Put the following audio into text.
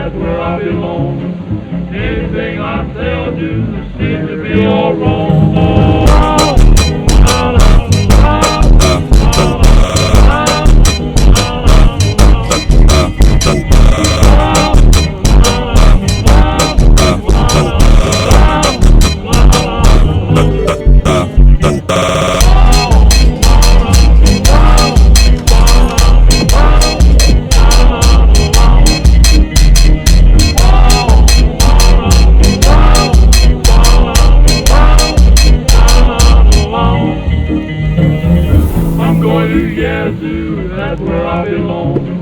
That's where I belong. Anything I say or do seems to be all wrong. I'm going to Yazoo, that's where I belong.